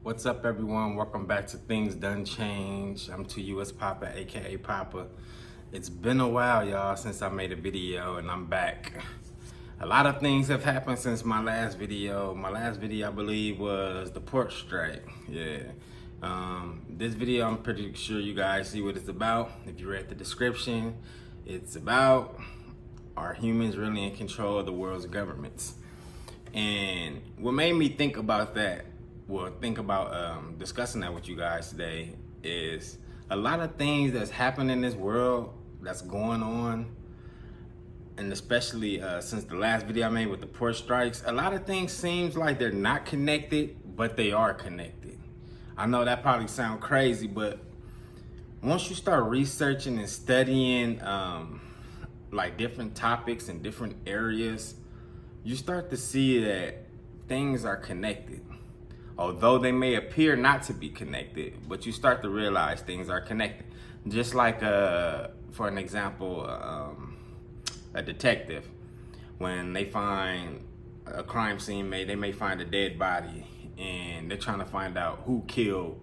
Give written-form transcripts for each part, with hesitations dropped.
What's up, everyone? Welcome back to Things Done Change. I'm 2US Papa, aka Papa. It's been a while, y'all, since I made a video, and I'm back. A lot of things have happened since my last video. My last video, I believe, was the port strike. Yeah. This video, I'm pretty sure you guys see what it's about. If you read the description, it's about, are humans really in control of the world's governments? And what made me think about that, discussing that with you guys today, is a lot of things that's happening in this world that's going on, and especially since the last video I made with the port strikes, a lot of things seems like they're not connected, but they are connected. I know that probably sounds crazy, but once you start researching and studying like different topics in different areas, you start to see that things are connected. Although they may appear not to be connected, but you start to realize things are connected. Just like, for an example, a detective, when they find a crime scene, they may find a dead body, and they're trying to find out who killed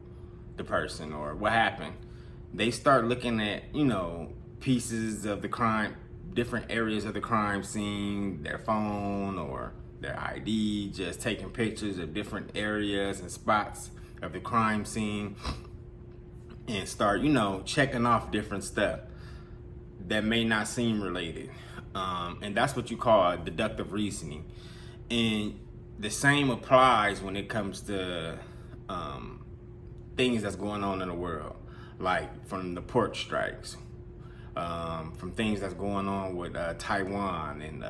the person or what happened. They start looking at, pieces of the crime, different areas of the crime scene, their phone or their ID, just taking pictures of different areas and spots of the crime scene, and start, checking off different stuff that may not seem related. And that's what you call deductive reasoning. And the same applies when it comes to things that's going on in the world, like from the port strikes, from things that's going on with Taiwan and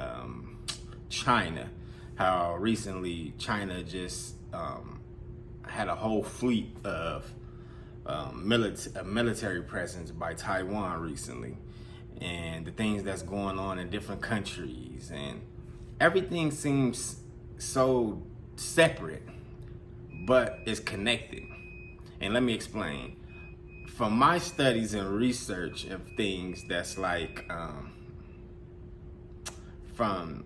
China. How recently China just had a whole fleet of military presence by Taiwan recently, and the things that's going on in different countries, and everything seems so separate, but it's connected. And let me explain. From my studies and research of things that's like from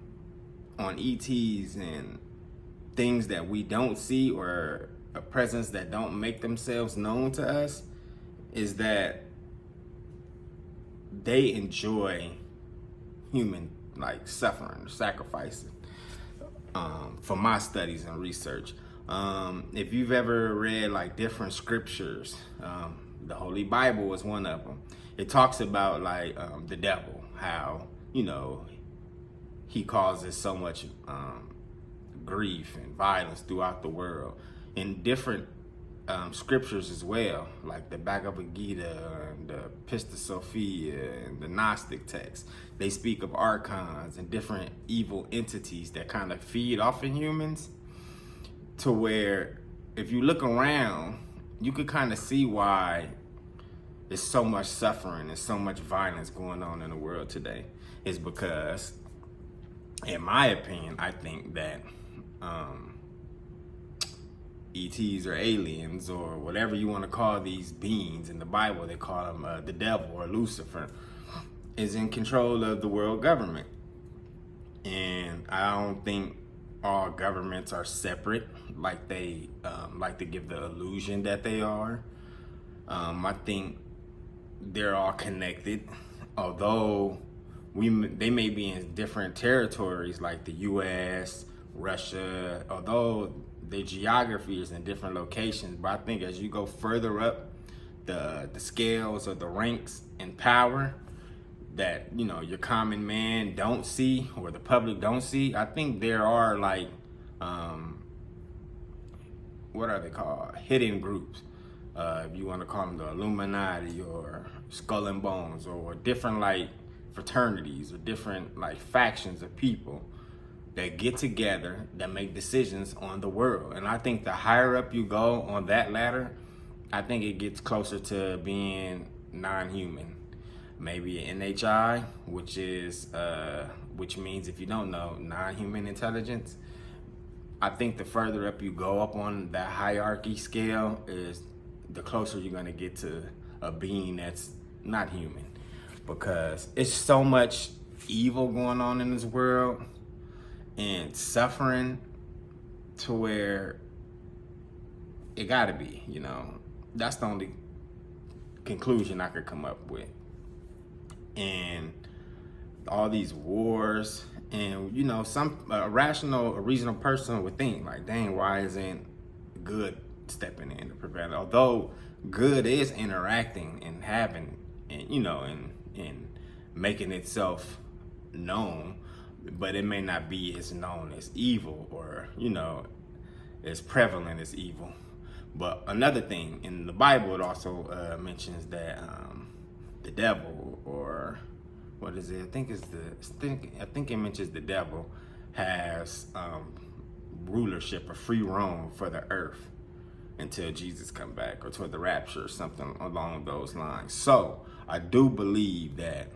on ETs and things that we don't see, or a presence that don't make themselves known to us, is that they enjoy human suffering or sacrificing. From my studies and research, if you've ever read different scriptures, the Holy Bible is one of them. It talks about the devil, how he causes so much grief and violence throughout the world. In different scriptures as well, like the Bhagavad Gita and the Pista Sophia and the Gnostic text, they speak of archons and different evil entities that kind of feed off of humans, to where if you look around, you could kind of see why there's so much suffering and so much violence going on in the world today. Is because, in my opinion, I think that ETs or aliens or whatever you want to call these beings, in the Bible they call them the devil or Lucifer, is in control of the world government. And I don't think all governments are separate like they like to give the illusion that they are. I think they're all connected, although they may be in different territories like the US, Russia, although the geography is in different locations. But I think as you go further up the scales or the ranks in power that your common man don't see, or the public don't see, I think there are what are they called? Hidden groups. If you want to call them the Illuminati or Skull and Bones, or different fraternities or different factions of people that get together that make decisions on the world. And I think the higher up you go on that ladder, I think it gets closer to being non-human. Maybe an NHI, which means, if you don't know, non-human intelligence. I think the further up you go up on that hierarchy scale, is the closer you're gonna get to a being that's not human. Because it's so much evil going on in this world and suffering, to where It gotta be, you know. That's the only conclusion I could come up with. And all these wars, and you know, some a reasonable person would think like, dang, why isn't good stepping in to prevent it? Although good is interacting and having, and you know, and making itself known, but it may not be as known as evil, or you know, as prevalent as evil. But another thing in the Bible, it also mentions that the devil, or what is it? I think it mentions the devil has rulership or free roam for the earth until Jesus come back, or toward the rapture, or something along those lines. So I do believe that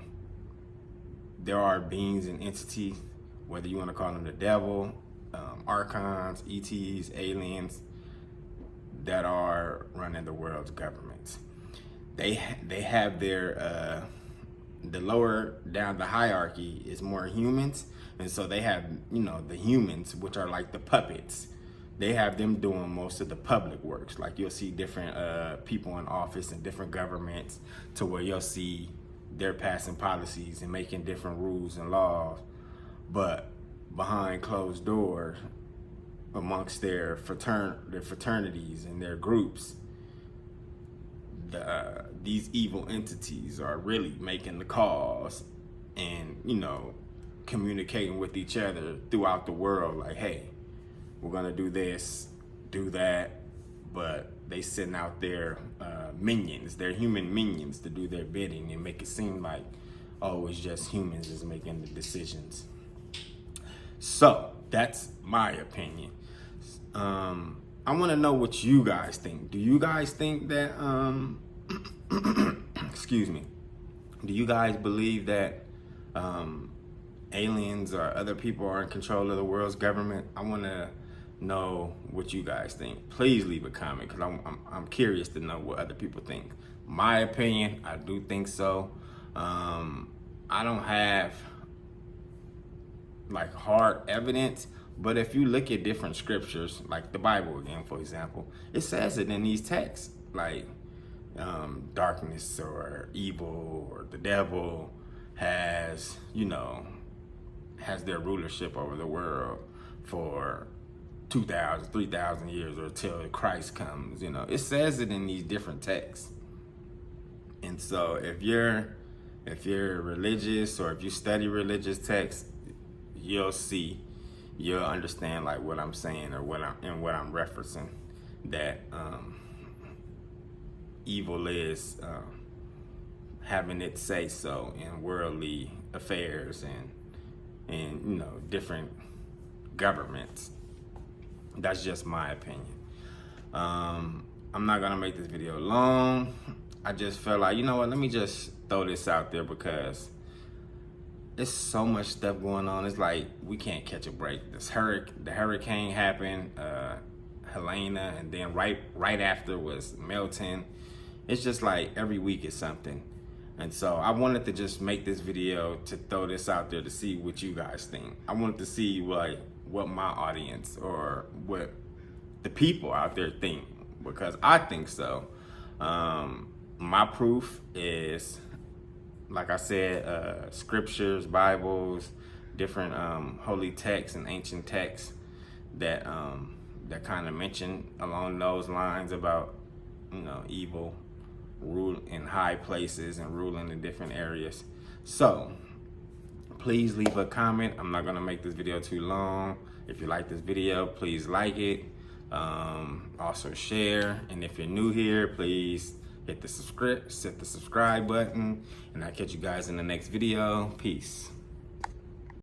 there are beings and entities, whether you want to call them the devil, archons, ETs, aliens, that are running the world's governments. They have their the lower down the hierarchy is more humans, and so they have, you know, the humans, which are like the puppets. They have them doing most of the public works. Like you'll see different people in office in different governments, to where you'll see they're passing policies and making different rules and laws, but behind closed doors, amongst their fraternities and their groups, these evil entities are really making the calls, and you know, communicating with each other throughout the world, like, hey, we're gonna do this, do that. But they send out their minions, their human minions, to do their bidding and make it seem like, oh, it's just humans is making the decisions. So that's my opinion. I want to know what you guys think. Do you guys think that, excuse me, do you guys believe that aliens or other people are in control of the world's government? I want to know what you guys think. Please leave a comment, because I'm curious to know what other people think. My opinion, I do think so. I don't have like hard evidence, but if you look at different scriptures, like the Bible again, for example, it says it in these texts, like darkness or evil or the devil has, you know, has their rulership over the world for 2,000, 3,000 years, or till Christ comes. You know, it says it in these different texts. And so if you're religious, or if you study religious texts, you'll understand like what I'm saying, or what I'm referencing, that evil is having its say so in worldly affairs and you know, different governments. That's just my opinion. I'm not gonna make this video long. I just felt like, you know what, let me just throw this out there, because there's so much stuff going on. It's like we can't catch a break. The hurricane happened, Helena, and then right after was Milton. It's just like every week is something. And so I wanted to just make this video to throw this out there to see what you guys think. I wanted to see like what my audience, or what the people out there think, because I think so. My proof is, like I said, scriptures, Bibles, different holy texts and ancient texts that kind of mention along those lines about, you know, evil rule in high places and ruling in different areas. So please leave a comment. I'm not gonna make this video too long. If you like this video, please like it. Also share, and if you're new here, please hit the subscribe button, and I'll catch you guys in the next video. Peace.